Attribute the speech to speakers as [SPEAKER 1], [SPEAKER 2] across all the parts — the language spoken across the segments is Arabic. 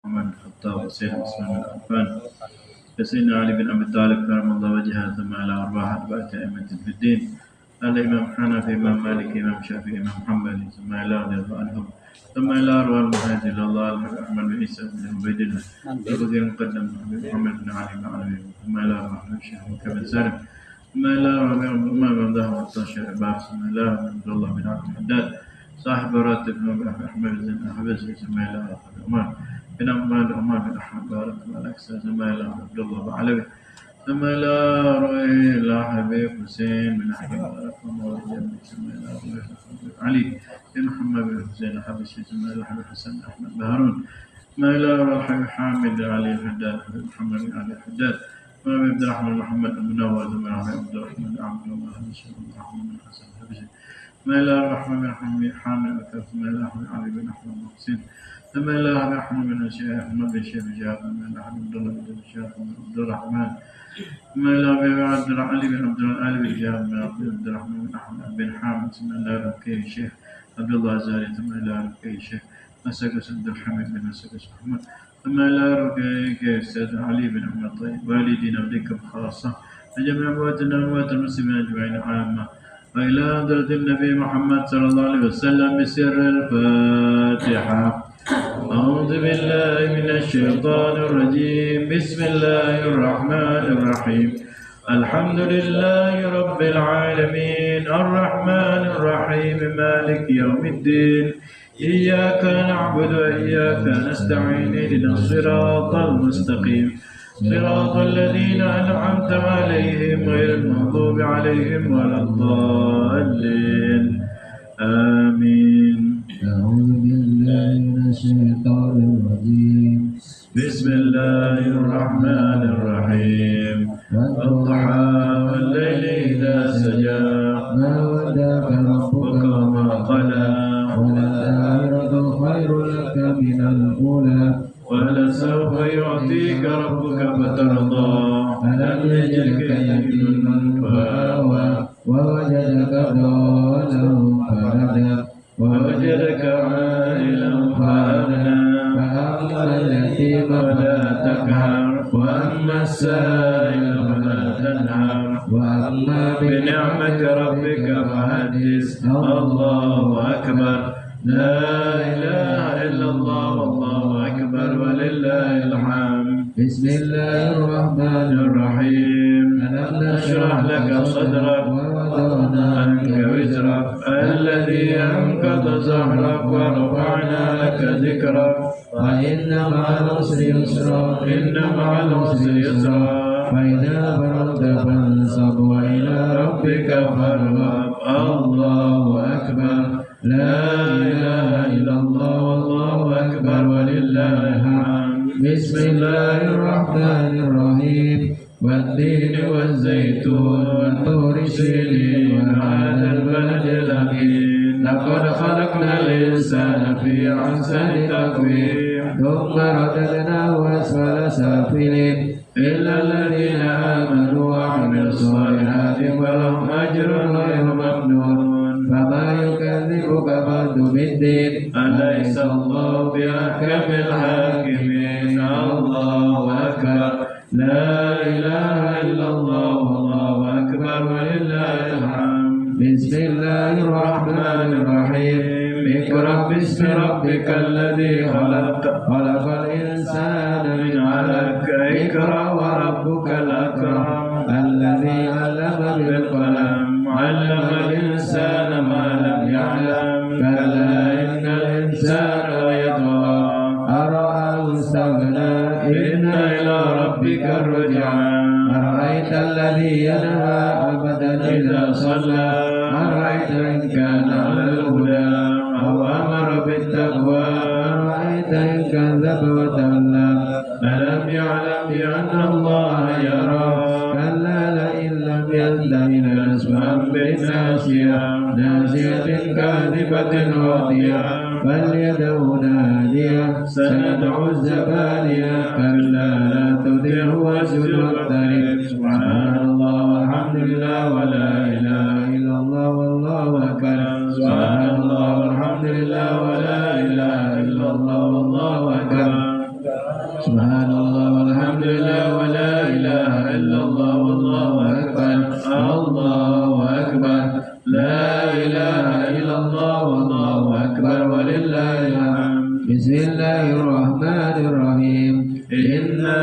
[SPEAKER 1] عمر بن الخطاب وسيدنا عثمان بن عفان وسيدنا علي بن أبي طالب كرم الله وجهه، ثم على أرواح أتباع أئمة في الدين، الإمام حنفي، إمام مالك، إمام شافعي، إمام محمد، ثم إلى رضي الله عنهم، ثم إلى أرواح المهاجر الله أحمد بن عيسى بن عبيد الله البغي المقدم محمد بن علي بن علي، ثم إلى أرواح الشيخ مكة بن سالم، ثم إلى أرواح الإمام بن ذهب والطاشر عباس، ثم إلى أرواح عبد الله بن عبد الحداد صاحب راتب أحمد بن حبس، ثم إلى أرواح عمر بن عمر بن أحمد بارك الله الأكثر، ثم إلى عبد الله بن علوي، ثم إلى حبيب حسين بن أحمد بارك الله ثم إلى علي بن محمد بن حسين الحبشي، ثم إلى حبيب حسن بن أحمد بهارون، ثم إلى حبيب حامد علي الحداد، حبيب محمد بن علي الحداد، ثم عبد الرحمن محمد بن منور، ثم عبد الرحمن بن عبد الله الحبشي، ثم الرحمن بن حسن الحبشي، ثم إلى الرحمن بن حامد الأكثر، ثم إلى علي بن أحمد بن حسين، ثم إلى أحمد بن الشيخ أحمد بن شيخ جاب، ثم إلى عبد الله بن الشيخ عبد الرحمن، ثم إلى عبد علي بن عبد العالي بن جاب بن عبد الرحمن بن أحمد بن حامد، ثم إلى ركي الشيخ عبد الله الزاري، ثم إلى ركي الشيخ مسكس عبد الحميد بن مسكس محمد، ثم إلى ركي السيد علي بن أحمد طيب والدين بكم خاصة، وجميع أمواتنا وأموات المسلمين أجمعين عامة، وإلى حضرة النبي محمد صلى الله عليه وسلم بسر الفاتحة. أعوذ بالله من الشيطان الرجيم، بسم الله الرحمن الرحيم، الحمد لله رب العالمين، الرحمن الرحيم، مالك يوم الدين، إياك نعبد وإياك نستعين، اهدنا الصراط المستقيم، صراط الذين أنعمت عليهم غير المغضوب عليهم ولا الضالين، آمين.
[SPEAKER 2] أعوذ بالله من الشيطان الرجيم،
[SPEAKER 1] بسم الله الرحمن الرحيم، والضحى والليل إذا سجى،
[SPEAKER 2] ما ودعك ربك وما قلى، وللآخرة خير لك من الأولى،
[SPEAKER 1] ولسوف يعطيك ربك فترضى،
[SPEAKER 2] ألم يجدك يتيما فآوى، ووجدك ضالا فهدى،
[SPEAKER 1] ووجدك عائلا فأغنى،
[SPEAKER 2] فأما اليتيم
[SPEAKER 1] فلا تقهر، وأما السائل فلا تنهر،
[SPEAKER 2] وأما
[SPEAKER 1] بنعمة ربك فحدث. الله أكبر، لا إله إلا الله، والله أكبر ولله الحمد.
[SPEAKER 2] بسم الله الرحمن
[SPEAKER 1] الرحيم،
[SPEAKER 2] ألم
[SPEAKER 1] نشرح لك صدرك
[SPEAKER 2] ووضعنا
[SPEAKER 1] عنك وزرك الذي أنقض ظهرك، ورفعنا لك ذكرك،
[SPEAKER 2] وإن مع العسر يسرا،
[SPEAKER 1] إن مع العسر يسرا،
[SPEAKER 2] فإذا فرغت فانصب وإلى
[SPEAKER 1] ربك فارغب. الله أكبر، لا إله إلا الله، والله أكبر ولله الحمد.
[SPEAKER 2] بسم الله الرحمن الرحيم،
[SPEAKER 1] والتين والزيتون والطور سينين وهذا البلد الأمين، لقد خلقنا الإنسان في أحسن تقويم،
[SPEAKER 2] ثم رددناه أسفل سافلين،
[SPEAKER 1] إلا الذين آمنوا وعملوا الصالحات فلهم أجر غير ممنون.
[SPEAKER 2] فما يكذبك بعد بالدين،
[SPEAKER 1] أليس الله بأحكم الحاكمين. الله أكبر، لا إله إلا الله، والله أكبر ولله الحمد.
[SPEAKER 2] بسم الله الرحمن الرحيم،
[SPEAKER 1] اقرأ باسم ربك الذي خلق،
[SPEAKER 2] خلق الإنسان
[SPEAKER 1] من علق، اقرأ وربك الأكرم،
[SPEAKER 2] الذي علم
[SPEAKER 1] بالقلم، علم الإنسان ما لم يعلم، كلا إن الإنسان ليطغى،
[SPEAKER 2] أرآه استغنى،
[SPEAKER 1] إن إلى ربك الرجعى،
[SPEAKER 2] أرأيت الذي ينهى عبدا
[SPEAKER 1] إذا صلى، أرأيت إن كان على الهدى أو أمر بالتقوى،
[SPEAKER 2] أرأيت إن كذب وتولى،
[SPEAKER 1] ألم يعلم بأن الله يرى،
[SPEAKER 2] كلا لئن لم ينته لنسفعا
[SPEAKER 1] بالناسية، ناسية كاذبة راضية،
[SPEAKER 2] فليدع ناديه،
[SPEAKER 1] سندع الزبانية، كلا لا تطعه واسجد واقترب. سبحان الله والحمد لله ولا إله إلا الله، والله أكبر. سبحان الله والحمد لله ولا إله إلا الله، والله أكبر.
[SPEAKER 2] Subhanallah walhamdulillah wa la ilaha illallah wallahu akbar. Allahu akbar. La ilaha illallah wallahu akbar walillahil hamd. Bismillahirrahmanirrahim. Inna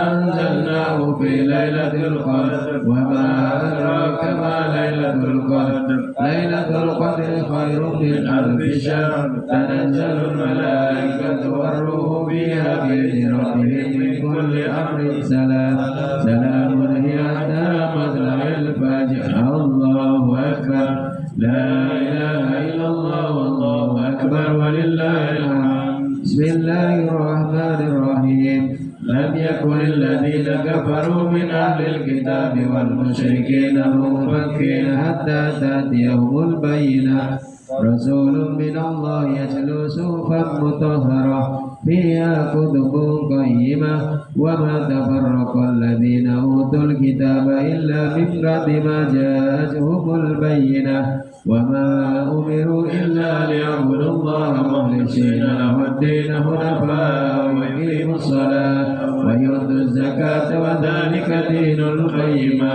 [SPEAKER 2] anzalnahu fi lailatul qadr wa ma adraka ma lailatul qadr. Lailatul qadri khairun min alfi syahr. Tanazzalul malaikatu war-ruhu fiha bi'izni rabbihim min kulli amrin salam. Salamun hiya hatta matla'il fajr. Allahu akbar. La ilaha illallah wallahu akbar walillahil hamd. Bismillahirrahmanirrahim. لم يكن الذين كفروا من أهل الكتاب والمشركين منفكين حتى تأتيهم البينة. رسول من الله يتلو صحفا مطهرة فيها كتب قيمة. وما تفرق الذين أوتوا الكتاب إلا من بعد ما جاءتهم البينة. وما أمروا إلا ليعبدوا الله مخلصين له الدين حنفاء ويقيموا الصلاة ويؤتوا الزكاة وذلك دين القيمة.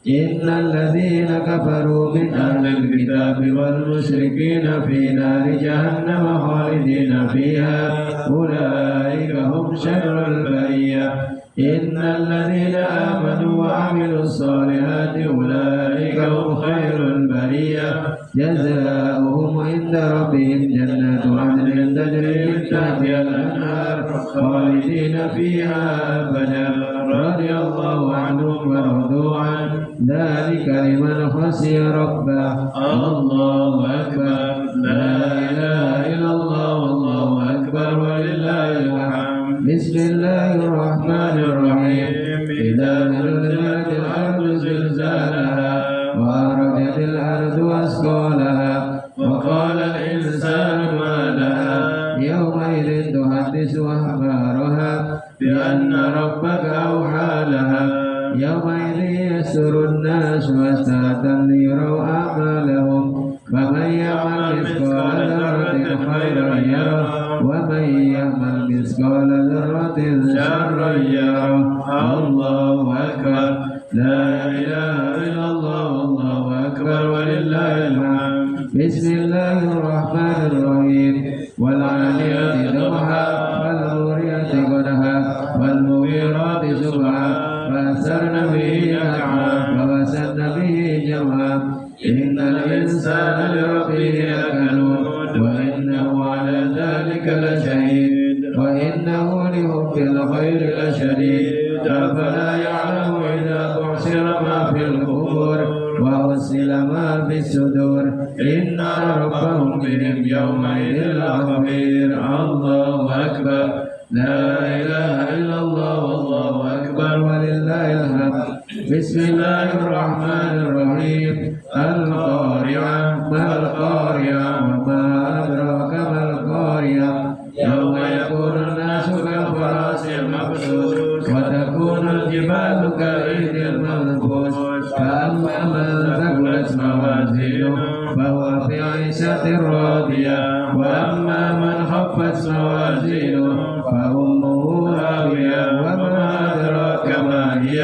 [SPEAKER 2] إن الذين كفروا من أهل الكتاب والمشركين في نار جهنم خالدين فيها أولئك هم شر البرية. إن الذين آمنوا وعملوا الصالحات أولئك هم خير البرية. جزاؤهم عند ربهم جنات عدن تجري من تحتها الأنهار خالدين فيها أبدا. رضي الله عنهم ورضوا عنه ذلك لمن خشي ربه. الله أكبر. لا إله إلا الله والله أكبر ولله الحمد. بسم الله الرحمن الرحيم. إذا زلزلت الأرض زلزالها وأخرجت الأرض أثقالها وقال الإنسان ما لها يومئذ تحدث أخبارها بأن ربك أوحى لها. يومئذ يسر الناس أشتاتا ليروا أعمالهم. فمن يعمل مثقال ذرة خيرا يره ومن يعمل مثقال ذرة شرا يره. الله أكبر. لا إله إلا الله والله أكبر ولله الحمد. بسم الله الرحمن الرحيم. والعاديات ضبحا فالموريات قدحا فالمغيرات صبحا فأثرن به نقعا فوسطن به جمعا. إن الإنسان لربه لكنود وإنه على ذلك لشهيد وإنه لحب الخير لشديد. أفلا يعلم إذا بعثر ما في القبور وحصل ما في الصدور. إن ربهم بهم يومئذ لخبير. الله أكبر. لا إله إلا الله والله أكبر ولله الحمد. بسم الله الرحمن الرحيم. القارعة. ما القارعة وما أدراك ما القارعة. يوم يكون الناس كالفراش المبثوث وتكون الجبال كالعهن المنفوش. فأما من ثقلت موازينه فهو في عيشة راضية. وأما من خفت موازينه فأمه هاوية. وما أدراك ما هي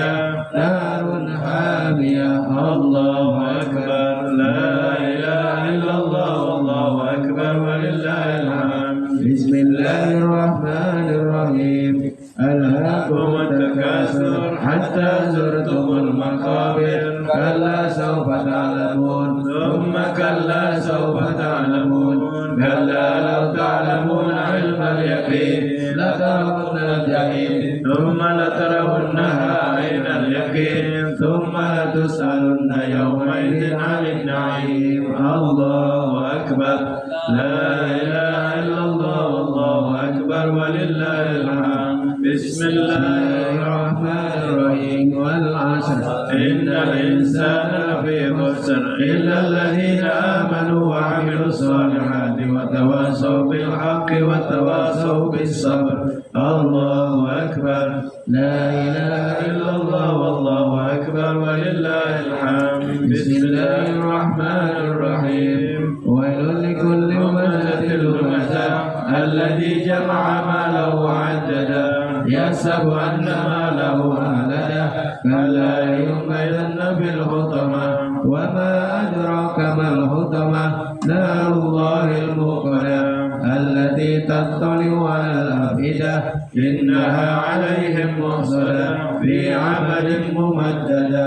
[SPEAKER 2] نار حامية. الله أكبر. لا إله إلا الله والله أكبر ولله الحمد. بسم الله الرحمن الرحيم. ألهاكم التكاثر حتى زرتم المقابر. كلا سوف تعلمون ثم كلا سوف تعلمون. كلا لو تعلمون علم اليقين لترون الجحيم ثم لترونها عين اليقين ثم لتسألن يومئذ عن النعيم. الله أكبر. لا إله إلا الله والله أكبر ولله الحمد. بسم الله الرحمن الرحيم. والعصر إن الإنسان لفي خسر إلا الذين آمنوا وعملوا الصالحات وتواصوا بالحق وتواصوا بالصبر. الله أكبر. لا إله إلا الله والله أكبر ولله الحمد. بسم الله الرحمن الرحيم. ويل لكل همزة لمزة الذي جمع ماله وعدده يحسب أن ماله أخلده كلا لينبذن في الحطمة وما أدراك ما الحطمة نار الله الموقدة التي تطلع على الأفئدة إنها عليهم مؤصدة في عمد ممددة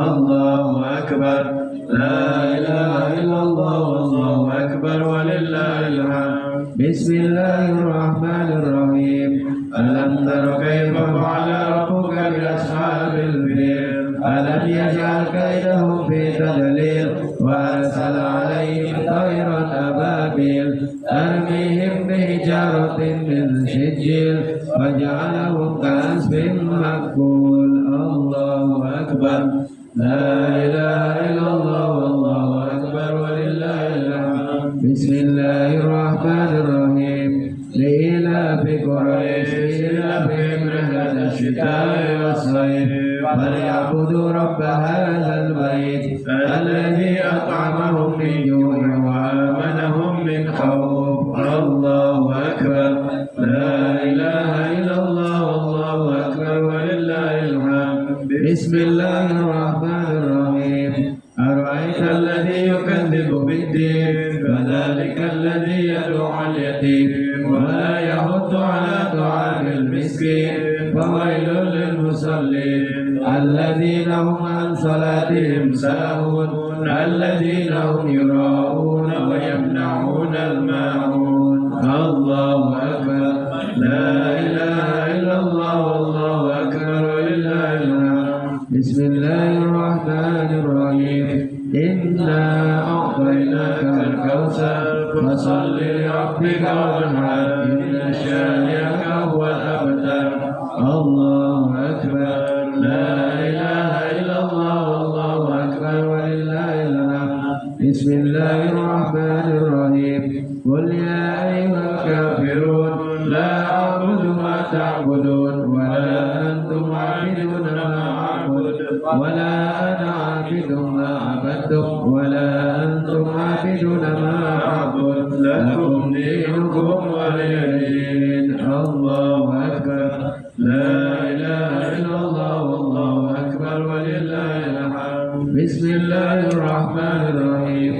[SPEAKER 2] الله أكبر لا إله إلا الله والله أكبر ولله الحمد بسم الله الرحمن الرحيم ألم تر كيف فعل ربك بأصحاب الفيل ألم يجعل كيدهم في تضليل وأرسل عليهم طيرا أبابيل ترميهم بحجارة من سجيل وجعلهم كعصف مأكول الله أكبر لا إله إلا الله والله أكبر ولله الحمد بسم الله الرحمن الرحيم لإلاف قريش إلافهم رحلة الشتاء والصيف فليعبدوا رب هذا البيت الذي أطعمهم من جوع وآمنهم من خوف الله أكبر لا إله إلا الله والله أكبر ولله الحمد بسم الله الرحمن الرحيم أرأيت الذي يكذب بالدين فذلك الذي يدعو اليتيم ولا يحض على طعام المسكين فويل للمصلين الذين هم عن صلاتهم ساهون الذين هم يراءون ويمنعون الماعون الله أكبر لا إله إلا الله والله أكبر ولله الحمد بسم الله الرحمن الرحيم إنا أعطيناك الكوثر فصل لربك وانحر إن شانئك هو الأبتر الله أكبر لا إله إلا الله والله أكبر ولله الحمد بسم الله الرحمن الرحيم قل يا أيها الكافرون لا أعبد ما تعبدون ولا أنتم عابدون ما أعبد ولا أنا عابد ما عبدتم ولا أنتم عابدون ما أعبد لكم دينكم ولي دين الله أكبر لا إله إلا الله والله أكبر ولله الحمد بسم الله الرحمن الرحيم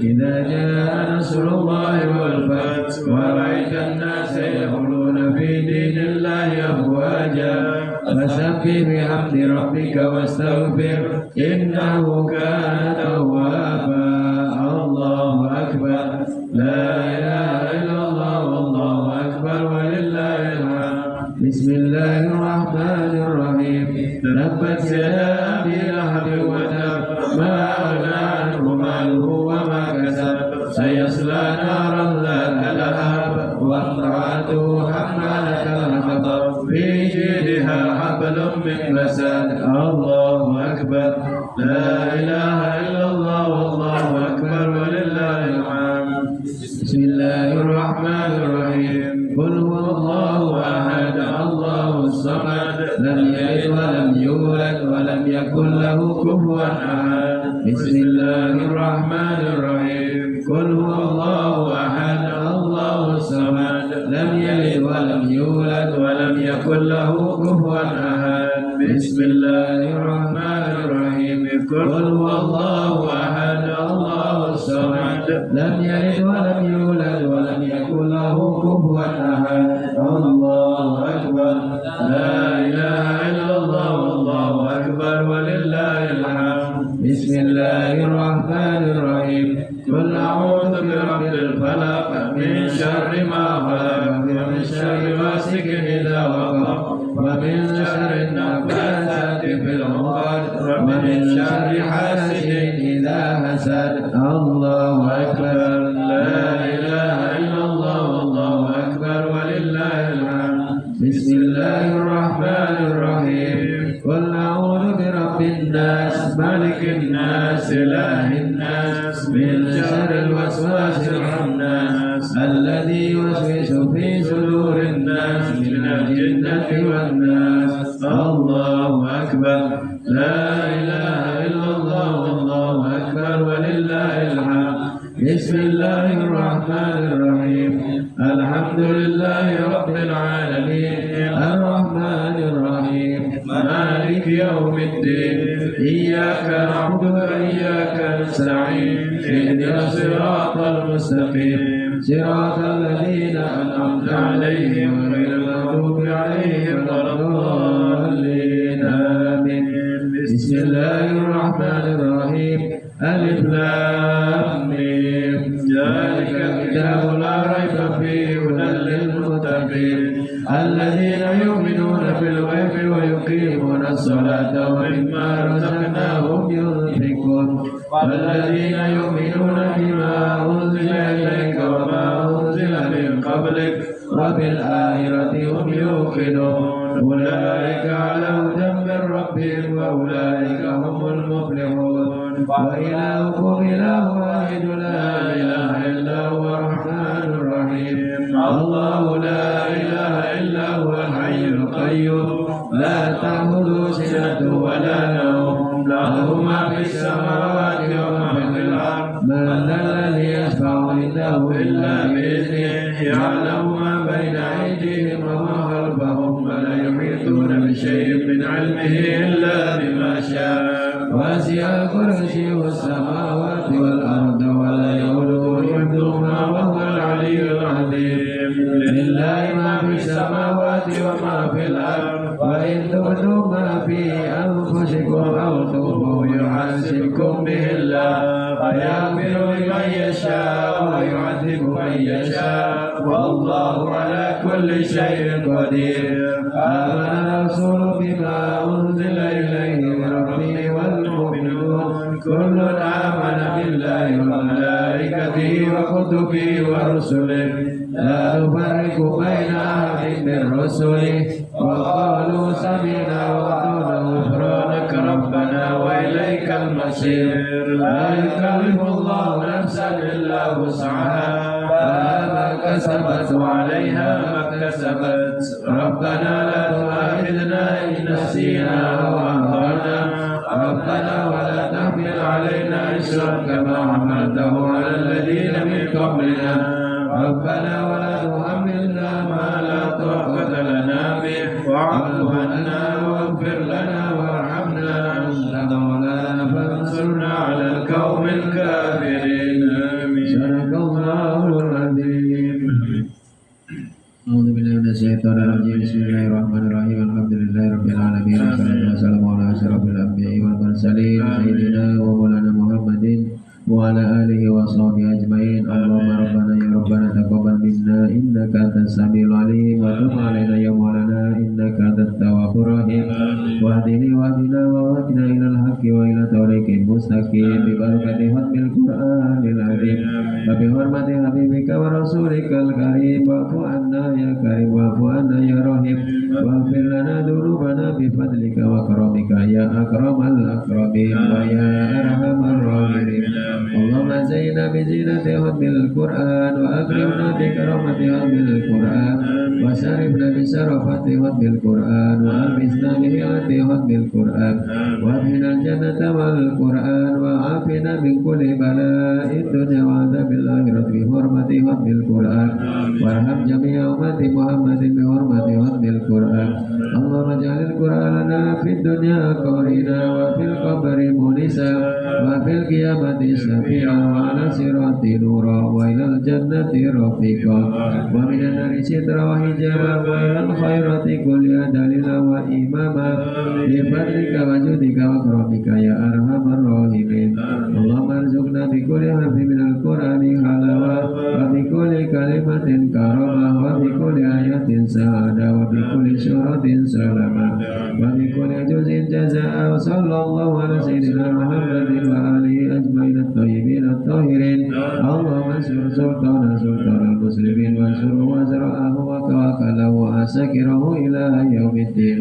[SPEAKER 2] إذا جاء نصر الله والفتح ورأيت الناس يدخلون في دين الله أفواجا فسبح بحمد ربك واستغفر إنه كان توابا الله أكبر لا إله إلا الله والله أكبر ولله الحمد بسم الله الرحمن الرحيم تبت يدا أبي لهب وتب ما أغنى عنه ماله وما كسب سيصلى نارا ذات لهب وامرأته حمالة الحطب في جيدها حبل من مسد الله أكبر لا إله إلا الله والله أكبر ولله الحمد بسم الله الرحمن الرحيم قل هو الله أحد الله الصمد لم يلد ولم يولد ولم يكن له كفوا أحد بسم الله الرحمن الرحيم قل هو الله أحد الله الصمد لم يلد ولم يولد ولم يكن له كفوا أحد بسم الله الرحمن الرحيم قل هو الله أحد الله الصمد لم يلد ولم يولد ولم يكن له كفوا أحد الله أكبر لا إله إلا الله والله أكبر ولله الحمد بسم الله الرحمن الرحيم قل أعوذ برب الفلق من شر ما خلق ومن شر غاسق إذا وقب ومن شر النفاثات في العقد ومن شر حاسد إذا حسد الله أكبر لا إله إلا الله والله أكبر ولله الحمد بسم الله الرحمن الرحيم قل أعوذ برب الناس ملك الناس إله الناس من شر الوسواس الخناس الذي يوسوس في صدور الناس من الجنة والناس الله أكبر لا إله إلا الله والله أكبر ولله الحمد بسم الله الرحمن الرحيم الحمد لله رب العالمين الرحمن يوم الدين إياك نعبد وإياك نستعين اهدنا الصراط المستقيم صراط الذين أنعمت عليهم غير المغضوب عليهم ولا الضالين آمين. بسم الله الرحمن الرحيم ألف لام ميم ذلك الكتاب لا ريب فيه هدى للمتقين الذين يؤمنون بالغيب ويقيمون الصلاة ومما رزقناهم ينفقون والذين يؤمنون بما أنزل إليك وما أنزل من قبلك وبالآخرة هم يوقنون أولئك على هدى من ربهم وأولئك هم المفلحون وإلهكم إله واحد لا إله إلا هو الرحمن الرحيم الله لا إله إلا هو الحي القيوم لا تأخذه سنة ولا نوم له ما في السماوات وما في الأرض من ذا الذي يشفع عنده إلا بإذنه يعلم ما بين أيديهم وما خلفهم ولا يحيطون بشيء من علمه إلا بما شاء وسع كرسيه السماوات والأرض ولا يؤوده حفظهما وهو العلي العظيم لله ما في السماوات وما في الأرض وإن تبدوا ما في أنفسكم أو تخفوه يحاسبكم به الله فيغفر لمن يشاء ويعذب من يشاء والله على كل شيء قدير آمن الرسول بما أنزل إليه من ربه والمؤمنون كل آمن بالله وملائكته وكتبه ورسله لا نفرق بين أحد من رسله وقالوا سمعنا وأطعنا غفرانك ربنا وإليك المصير لا يكلف الله نفسا إلا وسعها لها ما كسبت وعليها ما اكتسبت ربنا لا تؤاخذنا إن نسينا أو أخطأنا ربنا ولا تحمل علينا إصرا كما حملته على الذين من قبلنا ربنا ولا تحملنا ما لا طاقة لنا به واعف عنا واغفر لنا وارحمنا أنت مولانا فانصرنا على القوم الكافرين آمين. صدق الله العظيم. أعوذ بالله من الشيطان الرجيم بسم الله الرحمن الرحيم الحمد لله رب العالمين والصلاة والسلام على أشرف الأنبياء والمرسلين سيدنا ومولانا محمد وعلى آله وصحبه أجمعين اللهم ربنا يا ربنا تقبل منا إنك أنت السميع العليم وتب علينا يا مولانا إنك أنت التواب الرحيم واهدني واهدنا ووفقنا إلى الحق وإلى طريق مستقيم ببركة ختم القرآن العظيم وبحرمة حبيبك ورسولك الكريم واعف عنا يا كريم واعف عنا يا رحيم واغفر لنا ذنوبنا بفضلك وكرمك يا أكرم الأكرمين ويا أرحم الراحمين اللهم زينا بزينة ختم القرآن وأكرمنا بكرامة ختم القرآن وشرفنا بشرفة ختم القرآن وألبسنا بهيئة ختم القرآن وادخلنا الجنة مع القرآن وعافنا من كل بلاء الدنيا وعذاب الآخرة بحرمة ختم القرآن وارحم جميع أمة محمد بحرمة ختم القرآن اللهم اجعل القرآن لنا في الدنيا قرينا وفي القبر مونسا وفي القيامة شفيعا وعلى الصراط نورا وإلى الجنة رفيقا ومن النار سترا وحجابا وإلى الخيرات كلها دليلا وإماما بفضلك وجودك وكرمك يا أرحم الراحمين اللهم ارزقنا بكل حرف من القرآن حلاوة وبكل كلمة كرامة وبكل آية سعادة وبكل سورة سلامة وبكل جزء جزاء وصلى الله على سيدنا محمد وآله أجمعين الطيبين الطاهرين اللهم انصر سلطان المسلمين وانصره وزرعه وكواكله وأسكره إلى يوم الدين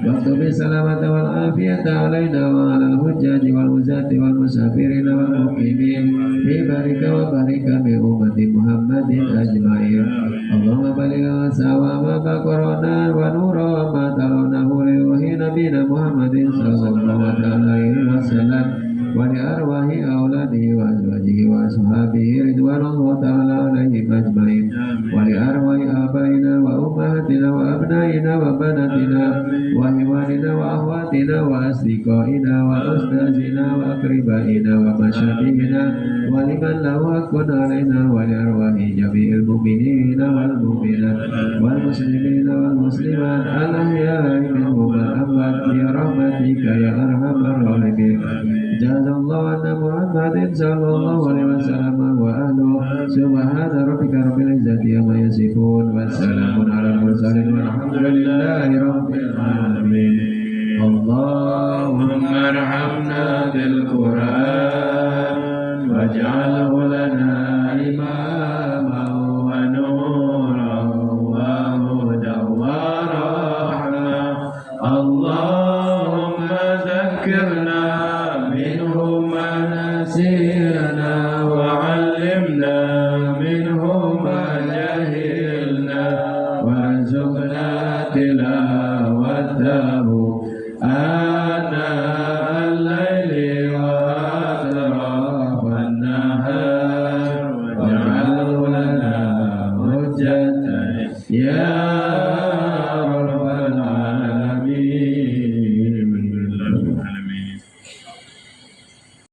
[SPEAKER 2] واكتب السلامة والعافية علينا وعلى الحجاج والوزاة والمسافرين والمقيمين في بارك وبارك بأمة محمد أجمعين اللهم بلغ ثواب ما قرأنا ونور ما تلوناه لروح نبينا محمد صلى الله عليه وسلم ولأرواح أولاده وأزواجه وأصحابه رضوان الله تعالى عليهم أجمعين ولأرواح آبائنا وأمهاتنا وأبنائنا وبنات وأمهاتنا وإخواننا وأخواتنا وأصدقائنا وأستاذنا وأقربائنا ومشايخنا ولمن له حق علينا ولأرواح جميع المؤمنين والمؤمنات والمسلمين والمسلمات الأحياء منهم والأموات برحمتك يا أرحم الراحمين. جزا الله أن محمد صلى الله عليه وسلم وأهله سبحان ربك رب العزة عما يصفون والسلام على المرسلين والحمد لله رب العالمين. اللهم ارحمنا بالقرآن واجعله لنا إماما ونورا وهدى ورحمة. اللهم ذكرنا منه ما نسينا وعلمنا منه ما جهلنا وارزقنا تلاوته آناء الليل